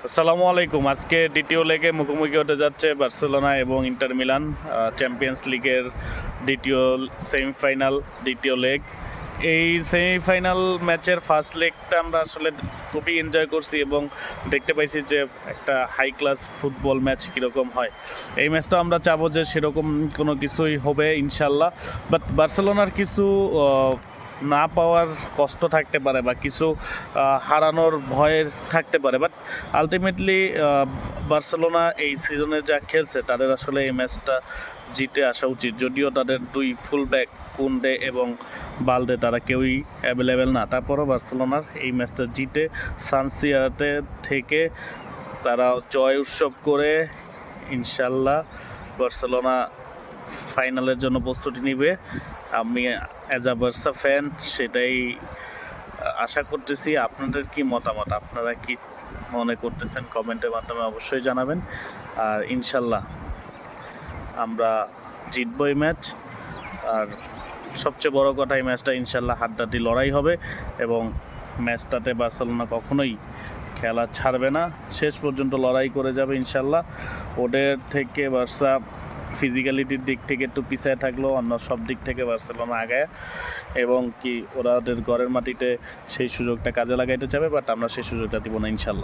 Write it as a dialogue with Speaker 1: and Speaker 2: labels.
Speaker 1: আসসালামু আলাইকুম। আজকে দ্বিতীয় লেগে মুখোমুখি হতে যাচ্ছে বার্সেলোনা এবং ইন্টার মিলান, চ্যাম্পিয়ন্স লিগের দ্বিতীয় সেমিফাইনাল, দ্বিতীয় লেগ। এই সেমিফাইনাল ম্যাচের ফার্স্ট লেগটা আমরা আসলে খুবই এনজয় করছি এবং দেখতে পাইছি যে একটা হাই ক্লাস ফুটবল ম্যাচ কীরকম হয়। এই ম্যাচটা আমরা চাবো যে সেরকম কোনো কিছুই হবে ইনশাল্লাহ। বাট বার্সেলোনার কিছু না পাওয়ার কষ্ট থাকতে পারে বা কিছু হারানোর ভয় থাকতে পারে, বাট আলটিমেটলি বার্সেলোনা এই সিজনে যা খেলছে তাদের আসলে এই ম্যাচটা জিতে আসা উচিত। যদিও তাদের দুই ফুলব্যাক কুন্ডে এবং বালদে তারা কেউই অ্যাভেলেবেল না, তারপরও বার্সেলোনার এই ম্যাচটা জিতে সানসিয়াতে থেকে তারা জয় উৎসব করে ইনশাল্লাহ বার্সেলোনা ফাইনালের জন্য প্রস্তুতি নিবে। আমি অ্যাজ আ বার্সা ফ্যান সেটাই আশা করতেছি। আপনাদের কি মতামত, আপনারা কি মনে করতেছেন কমেন্টের মাধ্যমে অবশ্যই জানাবেন। আর ইনশাল্লাহ আমরা জিতবো এই ম্যাচ। আর সবচেয়ে বড় কথা, এই ম্যাচটা ইনশাল্লাহ হাড্ডাহাড্ডি লড়াই হবে এবং ম্যাচটাতে বার্সেলোনা কখনোই খেলা ছাড়বে না, শেষ পর্যন্ত লড়াই করে যাবে ইনশাল্লাহ। ওদের থেকে বার্সা ফিজিক্যালিটির দিক থেকে একটু পিছিয়ে থাকলেও অন্য সব দিক থেকে বার্সেলোনা আগায় এবং কি ওরা ওদের ঘরের মাটিতে সেই সুযোগটা কাজে লাগাইতে চাবে, বাট আমরা সেই সুযোগটা দিব না ইনশাল্লাহ।